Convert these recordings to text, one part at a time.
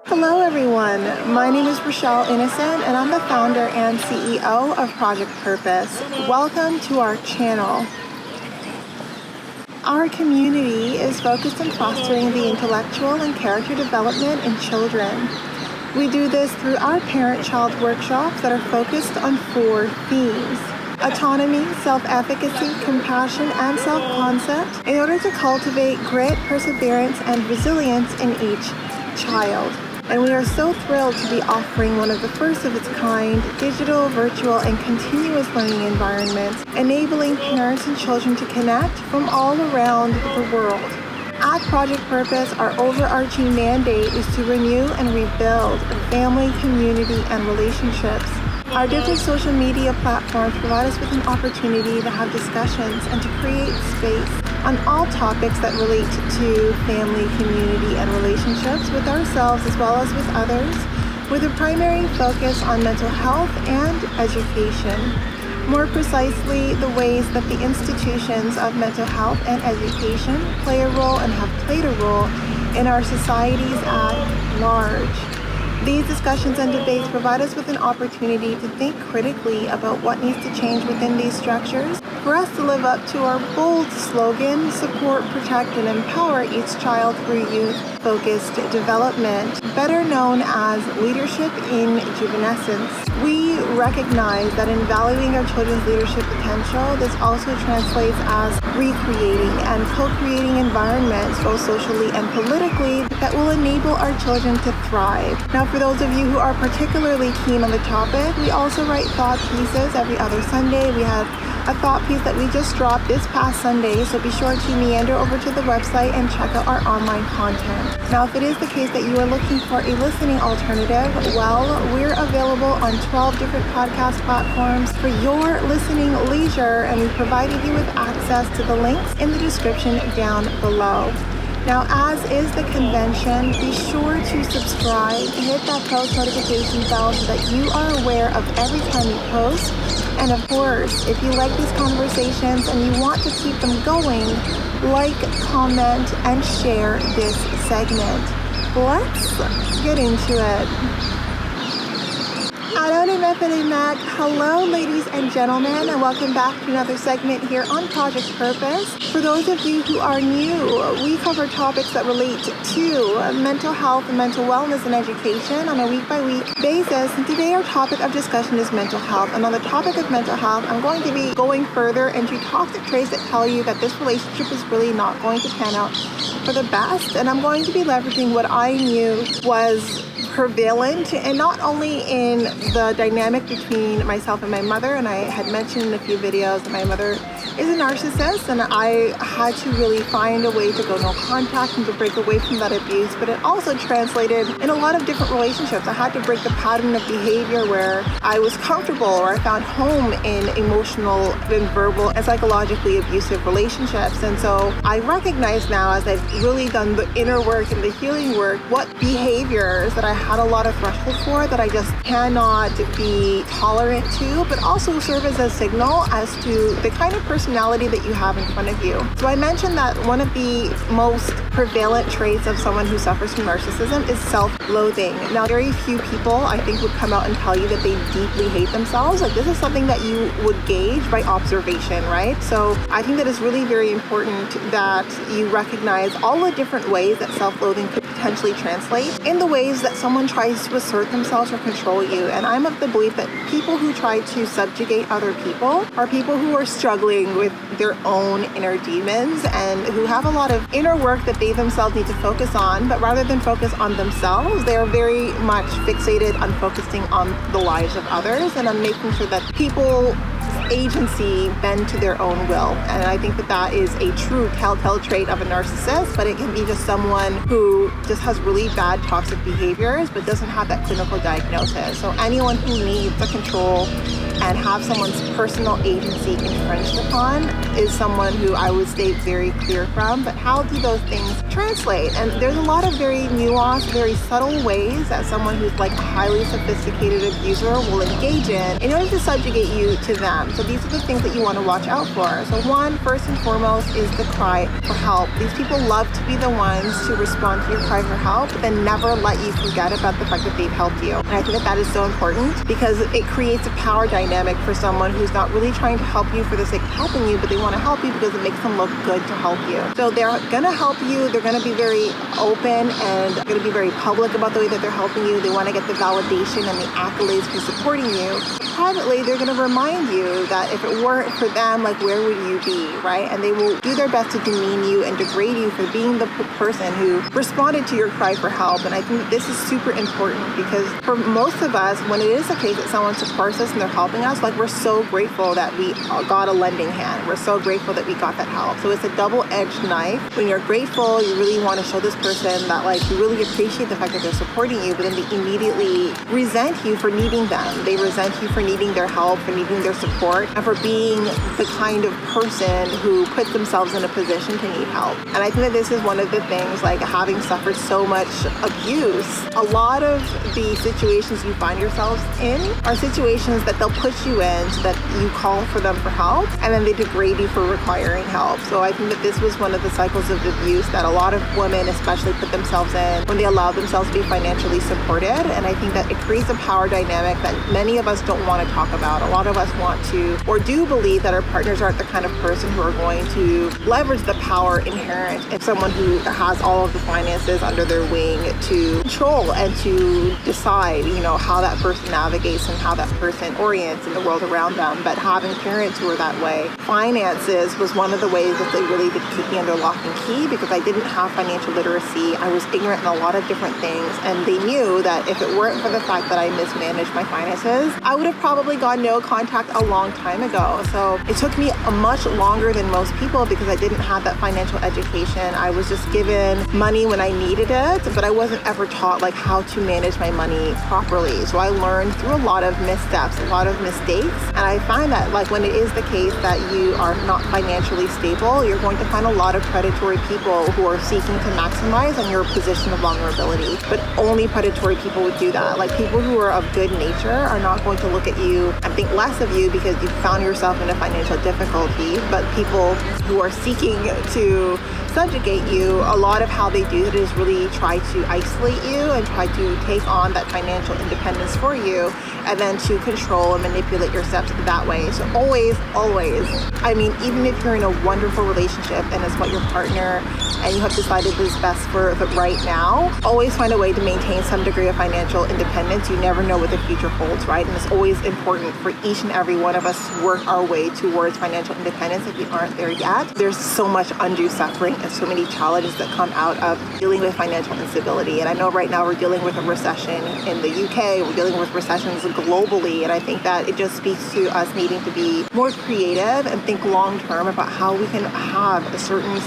Hello everyone, my name is Rochelle Innocent and I'm the founder and CEO of Project Purpose. Welcome to our channel. Our community is focused on fostering the intellectual and character development in children. We do this through our parent-child workshops that are focused on 4 themes: autonomy, self-efficacy, compassion, and self-concept, in order to cultivate grit, perseverance, and resilience in each child. And we are so thrilled to be offering one of the first of its kind digital, virtual, and continuous learning environments, enabling parents and children to connect from all around the world. At Project Purpose, our overarching mandate is to renew and rebuild family, community, and relationships. Our different social media platforms provide us with an opportunity to have discussions and to create space on all topics that relate to family, community, and relationships with ourselves as well as with others, with a primary focus on mental health and education. More precisely, the ways that the institutions of mental health and education play a role and have played a role in our societies at large. These discussions and debates provide us with an opportunity to think critically about what needs to change within these structures for us to live up to our bold slogan, support, protect, and empower each child through youth-focused development, better known as leadership in juvenescence. We recognize that in valuing our children's leadership potential, this also translates as recreating and co-creating environments, both socially and politically, that will enable our children to thrive. Now, for those of you who are particularly keen on the topic, we also write thought pieces every other Sunday. We have a thought piece that we just dropped this past Sunday, so be sure to meander over to the website and check out our online content. Now, if it is the case that you are looking for a listening alternative, well, we're available on 12 different podcast platforms for your listening leisure, and we've provided you with access to the links in the description down below. Now, as is the convention, be sure to subscribe, hit that post notification bell so that you are aware of every time we post. And of course, if you like these conversations and you want to keep them going, like, comment, and share this segment. Let's get into it. Hello, ladies and gentlemen, and welcome back to another segment here on Project Purpose. For those of you who are new, we cover topics that relate to mental health and mental wellness and education on a week-by-week basis. And today our topic of discussion is mental health. And on the topic of mental health, I'm going to be going further into toxic traits that tell you that this relationship is really not going to pan out for the best. And I'm going to be leveraging what I knew was prevalent, and not only in the dynamic between myself and my mother, and I had mentioned in a few videos that my mother is a narcissist, and I had to really find a way to go no contact and to break away from that abuse, but it also translated in a lot of different relationships. I had to break the pattern of behavior where I was comfortable or I found home in emotional and verbal and psychologically abusive relationships. And so I recognize now, as I've really done the inner work and the healing work, what behaviors that I had a lot of threshold for that I just cannot be tolerant to, but also serve as a signal as to the kind of personality that you have in front of you. So I mentioned that one of the most prevalent traits of someone who suffers from narcissism is self-loathing. Now, very few people, I think, would come out and tell you that they deeply hate themselves. Like, this is something that you would gauge by observation, right? So I think that it's really very important that you recognize all the different ways that self-loathing could potentially translate in the ways that someone tries to assert themselves or control you. And I'm of the belief that people who try to subjugate other people are people who are struggling with their own inner demons and who have a lot of inner work that they themselves need to focus on, but rather than focus on themselves, they are very much fixated on focusing on the lives of others and on making sure that people agency bend to their own will. And I think that that is a true telltale trait of a narcissist, but it can be just someone who just has really bad toxic behaviors but doesn't have that clinical diagnosis. So anyone who needs the control and have someone's personal agency infringed upon is someone who I would stay very clear from. But how do those things translate? And there's a lot of very nuanced, very subtle ways that someone who's like a highly sophisticated abuser will engage in order to subjugate you to them. So these are the things that you want to watch out for. So one, first and foremost, is the cry for help. These people love to be the ones to respond to your cry for help, but then never let you forget about the fact that they've helped you. And I think that that is so important because it creates a power dynamic for someone who's not really trying to help you for the sake of helping you, but they want to help you because it makes them look good to help you. So they're going to help you. They're going to be very open and going to be very public about the way that they're helping you. They want to get the validation and the accolades for supporting you. Privately, they're going to remind you that if it weren't for them, like, where would you be, right? And they will do their best to demean you and degrade you for being the person who responded to your cry for help. And I think that this is super important because for most of us, when it is the case that someone supports us and they're helping us, like, we're so grateful that we got a lending hand. We're so grateful that we got that help. So it's a double-edged knife. When you're grateful, you really want to show this person that, like, you really appreciate the fact that they're supporting you, but then they immediately resent you for needing them. They resent you for needing their help, for needing their support, and for being the kind of person who puts themselves in a position to need help. And I think that this is one of the things, like, having suffered so much abuse, a lot of the situations you find yourselves in are situations that they'll push you in so that you call for them for help, and then they degrade you for requiring help. So I think that this was one of the cycles of abuse that a lot of women especially put themselves in when they allow themselves to be financially supported. And I think that it creates a power dynamic that many of us don't want to talk about. A lot of us want to, or do believe that our partners aren't the kind of person who are going to leverage the power inherent in someone who has all of the finances under their wing to control and to decide, how that person navigates and how that person orients in the world around them. But having parents who are that way, finances was one of the ways that they really did keep me under lock and key because I didn't have financial literacy. I was ignorant in a lot of different things, and they knew that if it weren't for the fact that I mismanaged my finances, I would have probably gone no contact a long time ago. So it took me much longer than most people because I didn't have that financial education. I was just given money when I needed it, but I wasn't ever taught, like, how to manage my money properly. So I learned through a lot of missteps, a lot of mistakes, and I find that, like, when it is the case that you are not financially stable, you're going to find a lot of predatory people who are seeking to maximize on your position of vulnerability. But only predatory people would do that. Like, people who are of good nature are not going to look at you and think less of you because you found yourself in a financial difficulty. But people who are seeking to subjugate you, a lot of how they do it is really try to isolate you and try to take on that financial independence for you, and then to control and manipulate your steps that way. So always, even if you're in a wonderful relationship and it's what your partner and you have decided is best for the right now, always find a way to maintain some degree of financial independence. You never know what the future holds, right? And it's always important for each and every one of us to work our way towards financial independence if we aren't there yet. There's so much undue suffering and so many challenges that come out of dealing with financial instability. And I know right now we're dealing with a recession in the UK, we're dealing with recessions globally, and I think that it just speaks to us needing to be more creative and think long term about how we can have a certain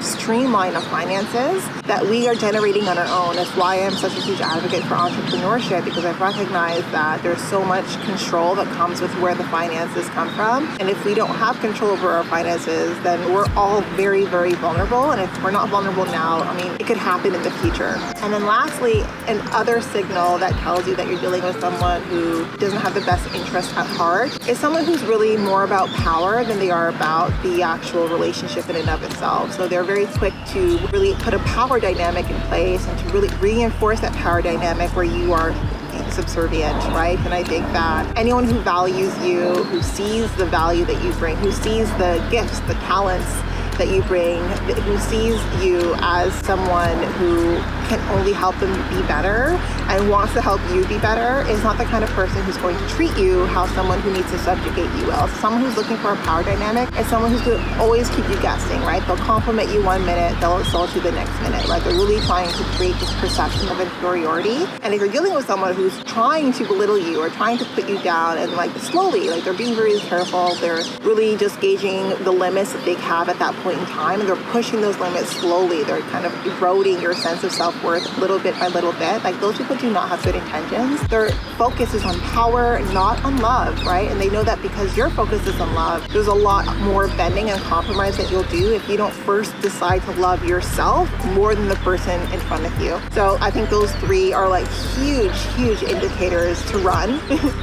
streamline of finances that we are generating on our own. That's why I'm such a huge advocate for entrepreneurship, because I've recognized that there's so much control that comes with where the finances come from. And if we don't have control over our finances, then we're all very, very vulnerable. And if we're not vulnerable now, it could happen in the future. And then lastly, another signal that tells you that you're dealing with someone who doesn't have the best interest at heart is someone who's really more about power than they are about the actual relationship in and of itself. So they're very quick to really put a power dynamic in place and to really reinforce that power dynamic where you are subservient, right? And I think that anyone who values you, who sees the value that you bring, who sees the gifts, the talents that you bring, who sees you as someone who can only help them be better and wants to help you be better, is not the kind of person who's going to treat you how someone who needs to subjugate you will. Someone who's looking for a power dynamic is someone who's going to always keep you guessing, right? They'll compliment you one minute, they'll insult you the next minute. Like, they're really trying to create this perception of inferiority. And if you're dealing with someone who's trying to belittle you or trying to put you down, and slowly, they're being very careful, they're really just gauging the limits that they have at that point point in time, and they're pushing those limits slowly. They're kind of eroding your sense of self-worth little bit by little bit. Like, those people do not have good intentions. Their focus is on power, not on love, right? And they know that because your focus is on love, there's a lot more bending and compromise that you'll do if you don't first decide to love yourself more than the person in front of you. So I think those three are like huge indicators to run,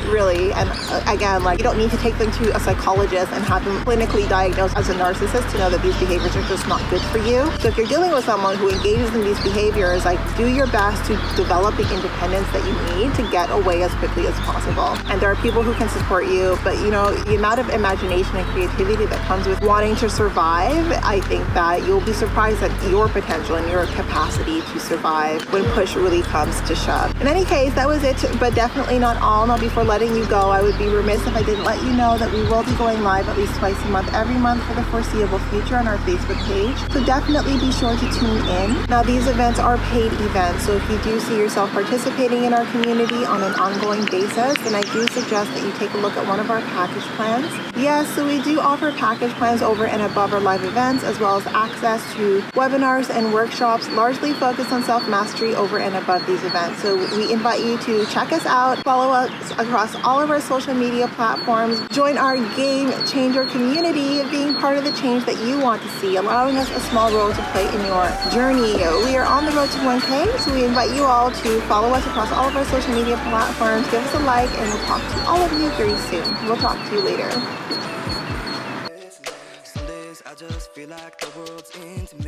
really. And again, like, you don't need to take them to a psychologist and have them clinically diagnosed as a narcissist to know that these behaviors are just not good for you. So if you're dealing with someone who engages in these behaviors, like, do your best to develop the independence that you need to get away as quickly as possible. And there are people who can support you, but you know, the amount of imagination and creativity that comes with wanting to survive, I think that you'll be surprised at your potential and your capacity to survive when push really comes to shove. In any case, that was it, but definitely not all. Now, before letting you go, I would be remiss if I didn't let you know that we will be going live at least twice a month, every month for the foreseeable future on our Facebook page. So definitely be sure to tune in. Now, these events are paid events, so if you do see yourself participating in our community on an ongoing basis, then I do suggest that you take a look at one of our package plans. Yes, so we do offer package plans over and above our live events, as well as access to webinars and workshops largely focused on self-mastery over and above these events. So we invite you to check us out, follow us across all of our social media platforms, join our game changer community, being part of the change that you want to see, allowing us a small role to play in your journey. We are on the road to 1K, so we invite you all to follow us across all of our social media platforms, give us a like, and we'll talk to all of you very soon. We'll talk to you later. I just feel like the world's into me.